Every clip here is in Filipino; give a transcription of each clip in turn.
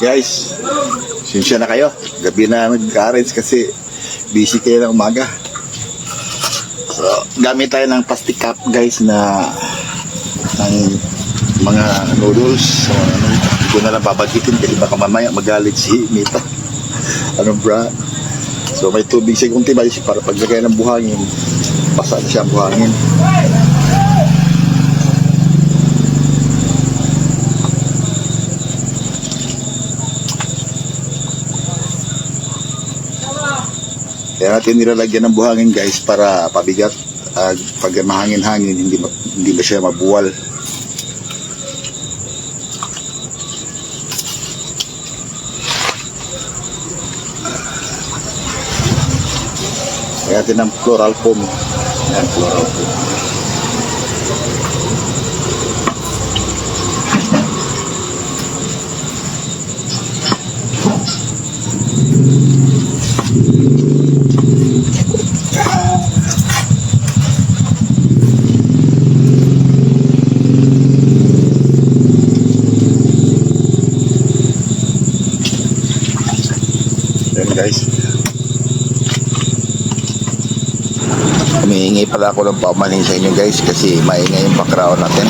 Guys, sinsya na kayo. Gabi na nag-arrange kasi busy kayo ng umaga. So, gamit tayo ng plastic cup guys na ng mga noodles. So, hindi ko na lang babagitin kasi baka mamaya magalit si Mita. Ano bra? So, may tubig sa kunti ba para paglagay ng buhangin, basa na siya ang buhangin. Kaya natin nilalagyan ng buhangin guys para pabigat. Pag mahangin-hangin hindi ba siya mabuwal. Kaya natin ng floral foam. Yan, floral foam. Guys, humihingi pala ako ng paumanhin sa inyo guys kasi maingay yung background natin.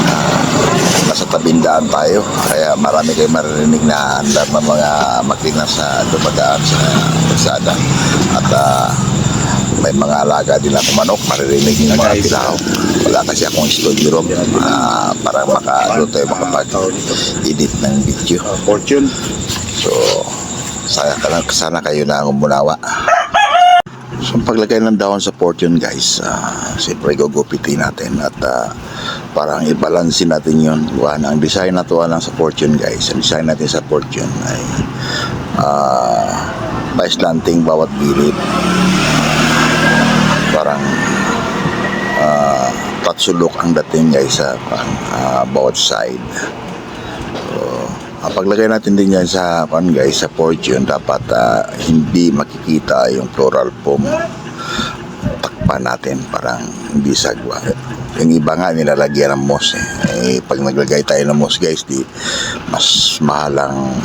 Nasa tabindaan tayo kaya marami kayong maririnig na andar ng mga makina sa dumadaan sa kalsada at may mga alaga din ako manok, maririnig yung mga tilaw. Wala kasi akong studio room para makapag-edit ng video. Fortune. So sana kayo na umunawa. So paglagay ng dahon sa Fortune guys, siyempre gugupitin natin at parang i-balansin natin yun. Ang design na to lang sa Fortune guys. Ang design natin sa Fortune ay pa-slanting bawat gilid. Parang tatsulok ang dating guys sa bawat side. Paglagay natin din yan sa guys, sa Fortune, dapat hindi makikita yung floral foam. Takpan natin, parang hindi sagwa. Yung iba nga nilalagyan ng moss pag naglagay tayo ng moss guys, mas mahalang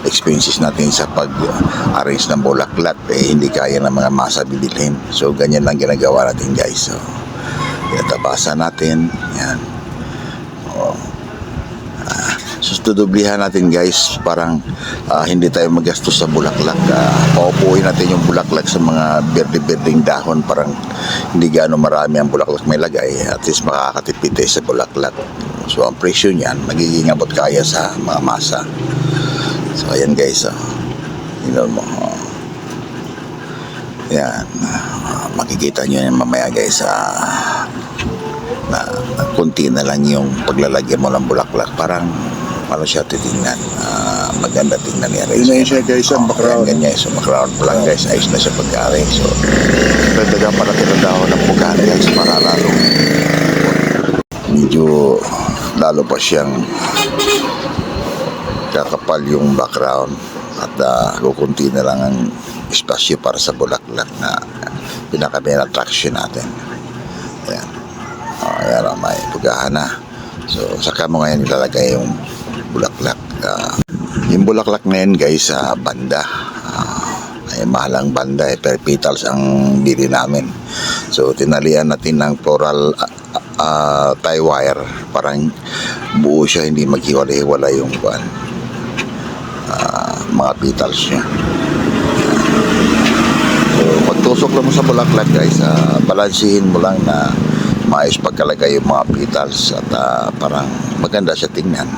expenses natin sa pag-arrange ng bulaklak, hindi kaya ng mga masa bibilhin. So ganyan lang ginagawa natin guys. So tinatabasan natin yan. Sustudublihan natin guys, parang hindi tayo magastos sa bulaklak. Paupuin natin yung bulaklak sa mga berde-berdeng dahon, parang hindi gaano marami ang bulaklak may lagay. At least makakatipid tayo sa bulaklak. So ang presyo niyan magiging abot kaya sa mga masa. So ayan guys, tingnan mo. Yan, makikita nyo yan mamaya guys, na kunti na lang yung paglalagyan mo ng bulaklak, parang ano siya titingnan, maganda tingnan niya guys. Yun siya guys, ang background. Ganyan, so background pa lang guys, ayos na siya pag-aring. So dagdagan pa natin ang dahon ng pugahan guys para lalo medyo lalo pa siyang kakapal yung background at kukunti na lang ang espasyo para sa bulaklak na pinaka-main attraction natin. Ayan. Ayan, may pugahan na. So saka mo ngayon ilalagay yung bulaklak. Yung bulaklak na yun guys, banda. Ay mahalang banda, per petals ang bili namin. So tinalian natin ng floral tie wire, parang buo siya, hindi maghiwalay-hiwalay yung mga petals niya. So pagtusok lang mo sa bulaklak guys, balansihin mo lang na maayos pagkalagay yung mga petals at parang maganda siya tingnan.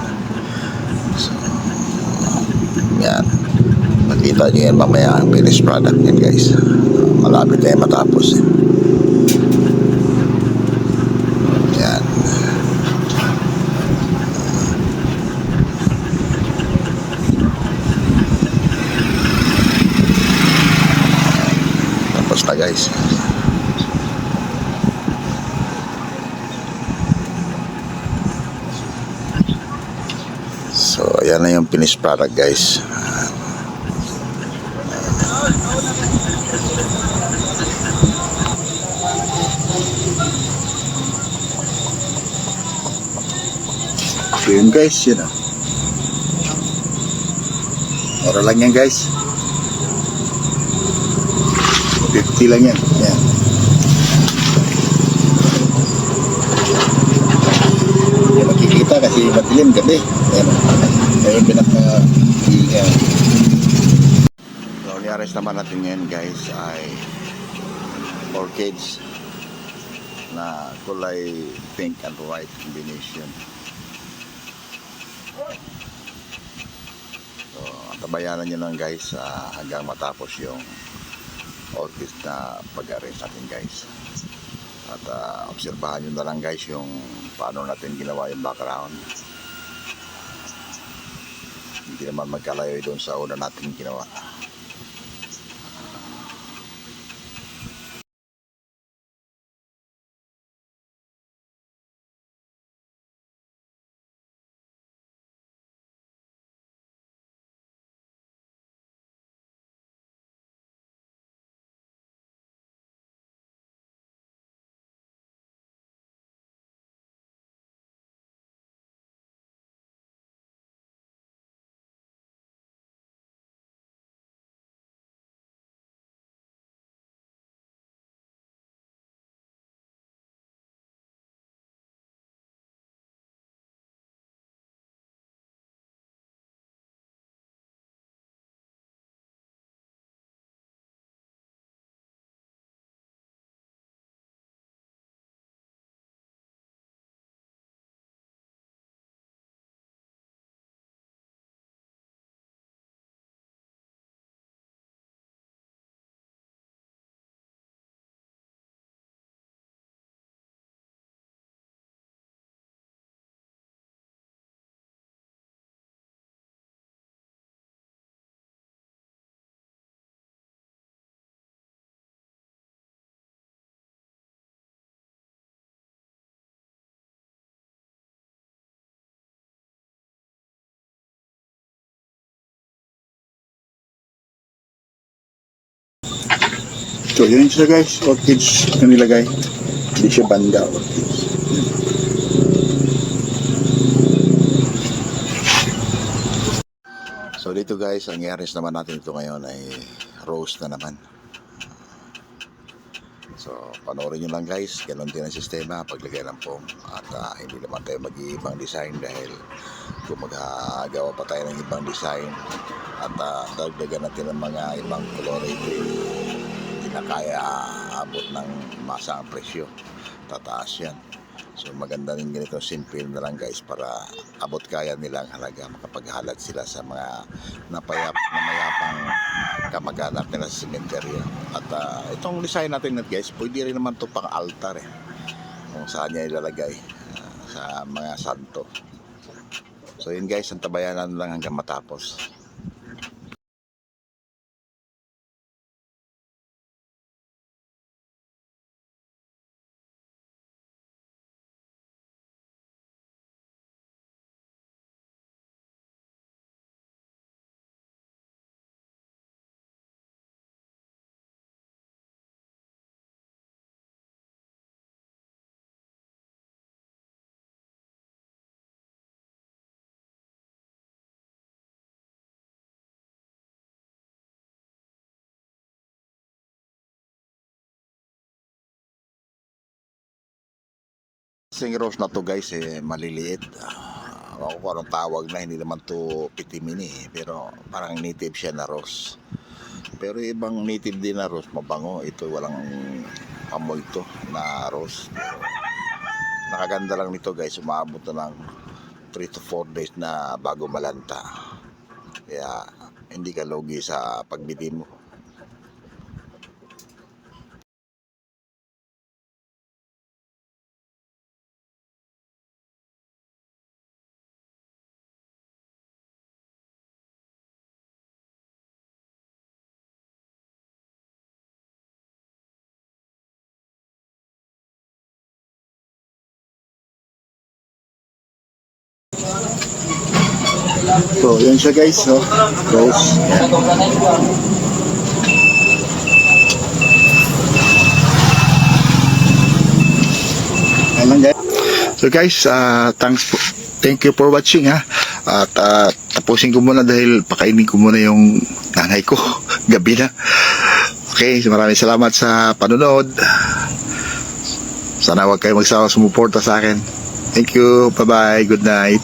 So yan, makita nyo yan mamaya ang finished product yan guys. Malapit na yan matapos yan. Tapos na guys. So ayan na yung finished product guys. So yun guys, yun Mura lang yan guys. 50 lang yan. Yan. Hindi makikita kasi madilim gabi. Ayan. Ayun pinaka-iyan. So, niares naman natin ngayon guys ay orchids na kulay pink and white combination. So, tabayanan nyo lang guys hanggang matapos yung orchids na pag-arrange natin guys. At obserbahan nyo na lang guys yung paano natin ginawa yung background. Hindi naman magkalayo doon sa una natin ginawa. So yun siya guys, orchids na nilagay. Hindi siya banda, orchids. So dito guys, ang i-arrange naman natin ito ngayon ay rose na naman. So panoorin nyo lang guys, ganun din ang sistema, paglagay ng foam. At hindi naman tayo mag-iibang design dahil kung magagawa pa tayo ng ibang design at dagdagan natin ng mga ibang colorate, hindi na kaya abot ng masa ang presyo, tataas yan. So maganda rin ganito, simple na lang guys para abot kaya nilang halaga, makapaghalat sila sa mga namayapang kamag-anak nila sa sementeryo. At itong design natin guys, pwede rin naman ito pang altar kung saan niya ilalagay sa mga santo. So yun guys, ang tabayanan lang hanggang matapos. Sing rose na to guys maliliit. Ako kung anong tawag na, hindi naman to pitimini pero parang native siya na rose. Pero ibang native din na rose mabango, ito walang amoy to na rose. Nakaganda lang nito guys, umabot na ng 3 to 4 days na bago malanta. Kaya hindi ka lugi sa pagbili mo. So, yun siya guys, so, rose. Yan. Ayan lang guys. So guys, thank you for watching ha. At tapusin ko muna dahil pakainin ko muna yung nanay ko. Gabi na. Okay, maraming salamat sa panonood. Sana huwag kayo magsawa sumuporta sa akin. Thank you. Bye-bye. Good night.